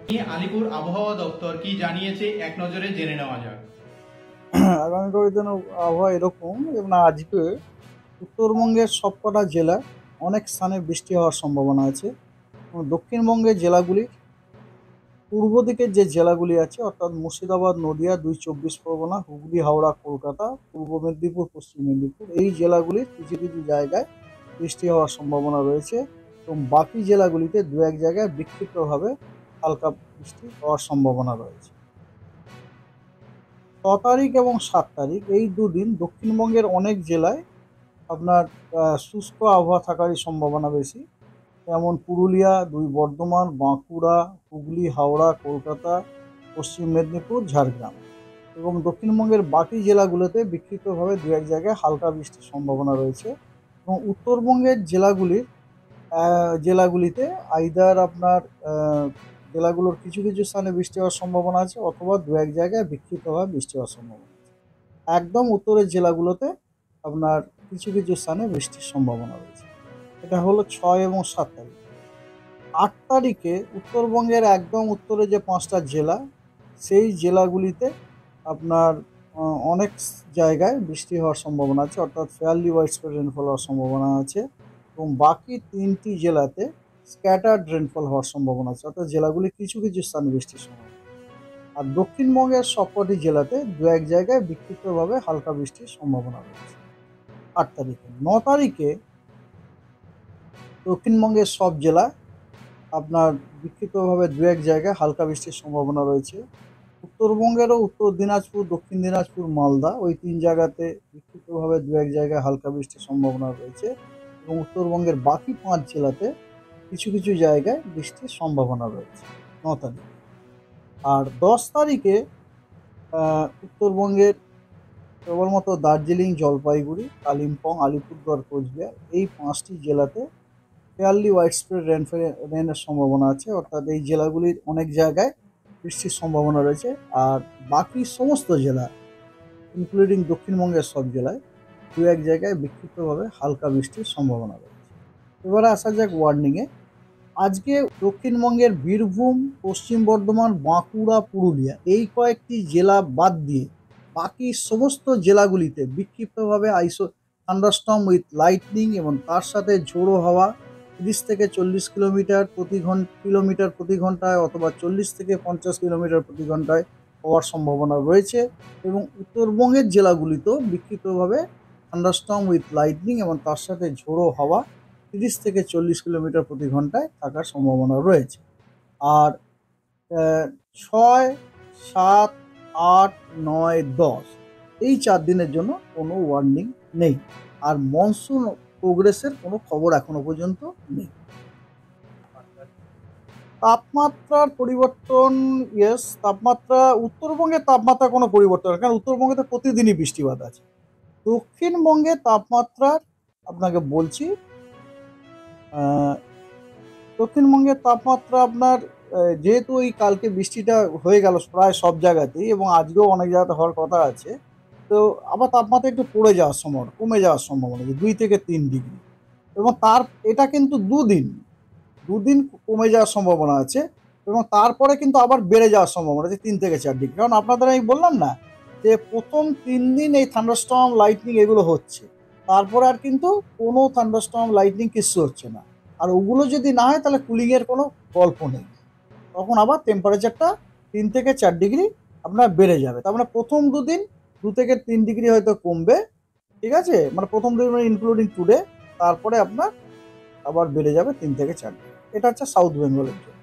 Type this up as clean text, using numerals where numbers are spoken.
আলিপুর আবহাওয়া দপ্তর কি জানিয়েছে এক নজরে জেনে নেওয়া যাক। আগামী কয়েকদিন আবহাওয়া এরকম এবং আজকে উত্তরবঙ্গের সবকটা জেলায় অনেক স্থানে বৃষ্টি হওয়ার সম্ভাবনা আছে এবং দক্ষিণবঙ্গের জেলাগুলির পূর্ব দিকের যে জেলাগুলি আছে অর্থাৎ মুর্শিদাবাদ, নদিয়া, 2 চব্বিশ পরগনা, হুগলি, হাওড়া, কলকাতা, পূর্ব মেদিনীপুর, পশ্চিম মেদিনীপুর এই জেলাগুলির কিছু কিছু জায়গায় বৃষ্টি হওয়ার সম্ভাবনা রয়েছে এবং বাকি জেলাগুলিতে দু এক জায়গায় বিক্ষিপ্তভাবে হালকা বৃষ্টি হওয়ার সম্ভাবনা রয়েছে। 6 তারিখ এবং 7 তারিখ এই দুদিন দক্ষিণবঙ্গের অনেক জেলায় আপনার শুষ্ক আবহাওয়া থাকারই সম্ভাবনা বেশি, যেমন পুরুলিয়া, 2 বর্ধমান, বাঁকুড়া, হুগলি, হাওড়া, কলকাতা, পশ্চিম মেদিনীপুর, ঝাড়গ্রাম এবং দক্ষিণবঙ্গের বাকি জেলাগুলোতে বিক্ষিপ্তভাবে দু এক জায়গায় হালকা বৃষ্টির সম্ভাবনা রয়েছে এবং উত্তরবঙ্গের জেলাগুলিতে আইদার আপনার জেলাগুলোর কিছু কিছু স্থানে বৃষ্টি হওয়ার সম্ভাবনা আছে অথবা দু এক জায়গায় বিক্ষিপ্তভাবে বৃষ্টি হওয়ার সম্ভাবনা আছে। একদম উত্তরের জেলাগুলোতে আপনার কিছু কিছু স্থানে বৃষ্টির সম্ভাবনা রয়েছে। এটা হলো 6 এবং 7 তারিখ। 8 তারিখে উত্তরবঙ্গের একদম উত্তরে যে 5টা জেলা সেই জেলাগুলিতে আপনার অনেক জায়গায় বৃষ্টি হওয়ার সম্ভাবনা আছে, অর্থাৎ ফেয়ারলি ওয়াইডস্প্রেড রেনফল হওয়ার সম্ভাবনা আছে এবং বাকি 3টি জেলাতে স্ক্যাটার্ড রেনফল হওয়ার সম্ভাবনা আছে, অর্থাৎ জেলাগুলি কিছু কিছু স্থানে বৃষ্টির সম্ভাবনা। আর দক্ষিণবঙ্গের সবকটি জেলাতে দু এক জায়গায় বিক্ষিপ্তভাবে হালকা বৃষ্টির সম্ভাবনা রয়েছে 8 তারিখে। 9 তারিখে দক্ষিণবঙ্গের সব জেলায় আপনার বিক্ষিপ্তভাবে দু এক জায়গায় হালকা বৃষ্টির সম্ভাবনা রয়েছে। উত্তরবঙ্গেরও উত্তর দিনাজপুর, দক্ষিণ দিনাজপুর, মালদা ওই 3 জায়গাতে বিক্ষিপ্তভাবে দু এক জায়গায় হালকা বৃষ্টির সম্ভাবনা রয়েছে এবং উত্তরবঙ্গের বাকি 5 জেলাতে কিছু কিছু জায়গায় বৃষ্টির সম্ভাবনা রয়েছে 9 তারিখে। আর 10 তারিখে উত্তরবঙ্গের কেবলমাত্র দার্জিলিং, জলপাইগুড়ি, কালিম্পং, আলিপুরদুয়ার, কোচবিহার এই 5টি জেলাতে ফেয়ারলি ওয়াইডস্প্রেড রেনের সম্ভাবনা আছে, অর্থাৎ এই জেলাগুলির অনেক জায়গায় বৃষ্টির সম্ভাবনা রয়েছে। আর বাকি সমস্ত জেলা ইনক্লুডিং দক্ষিণবঙ্গের সব জেলায় দু এক জায়গায় বিক্ষিপ্তভাবে হালকা বৃষ্টির সম্ভাবনা রয়েছে। এবারে আসা যাক ওয়ার্নিংয়ে। আজকে দক্ষিণবঙ্গের বীরভূম, পশ্চিম বর্ধমান, বাঁকুড়া, পুরুলিয়া এই কয়েকটি জেলা বাদ দিয়ে বাকি সমস্ত জেলাগুলিতে বিক্ষিপ্তভাবে থান্ডারস্টর্ম উইথ লাইটনিং এবং তার সাথে ঝোড়ো হাওয়া 30 থেকে 40 কিলোমিটার প্রতি ঘন্টায় অথবা 40 থেকে 50 কিলোমিটার প্রতি ঘন্টায় হওয়ার সম্ভাবনা রয়েছে এবং উত্তরবঙ্গের জেলাগুলিতেও বিক্ষিপ্তভাবে থান্ডারস্টর্ম উইথ লাইটনিং এবং তার সাথে ঝোড়ো হাওয়া 30 থেকে 40 কিলোমিটার প্রতি ঘন্টায় থাকার সম্ভাবনা রয়েছে। আর 6, 7, 8, 9, 10 এই 4 দিনের জন্য কোনো ওয়ার্নিং নেই। আর মনসুন প্রোগ্রেসের কোনো খবর এখনো পর্যন্ত নেই। তাপমাত্রার পরিবর্তন, তাপমাত্রা উত্তরবঙ্গের তাপমাত্রা কোনো পরিবর্তন হয়, কারণ উত্তরবঙ্গে তো প্রতিদিনই বৃষ্টিপাত আছে। দক্ষিণবঙ্গে তাপমাত্রার আপনাকে বলছি, দক্ষিণবঙ্গের তাপমাত্রা আপনার যেহেতু এই কালকে বৃষ্টিটা হয়ে গেল প্রায় সব জায়গাতেই এবং আজকেও অনেক জায়গাতে হওয়ার কথা আছে, তো আবার তাপমাত্রা একটু পড়ে যাওয়ার সম্ভাবনা, কমে যাওয়ার সম্ভাবনা আছে 2 থেকে 3 ডিগ্রি এবং এটা কিন্তু দুদিন কমে যাওয়ার সম্ভাবনা আছে এবং তারপরে কিন্তু আবার বেড়ে যাওয়ার সম্ভাবনা আছে 3 থেকে 4 ডিগ্রি। কারণ আপনাদের আমি বললাম না যে প্রথম 3 দিন এই থান্ডারস্টর্ম লাইটনিং এগুলো হচ্ছে, তারপরে আর কিন্তু কোনো থান্ডারস্টর্ম লাইটনিং কিছু হচ্ছে না। আর ওগুলো যদি না হয় তাহলে কুলিংয়ের কোনো গল্প নেই, তখন আবার টেম্পারেচারটা 3 থেকে 4 ডিগ্রি আপনার বেড়ে যাবে। তার মানে প্রথম দুদিন 2 থেকে 3 ডিগ্রি হয়তো কমবে, ঠিক আছে, মানে প্রথম দুদিন ইনক্লুডিং টুডে, তারপরে আপনার আবার বেড়ে যাবে 3 থেকে 4 ডিগ্রি। এটা হচ্ছে সাউথ বেঙ্গলের জন্য।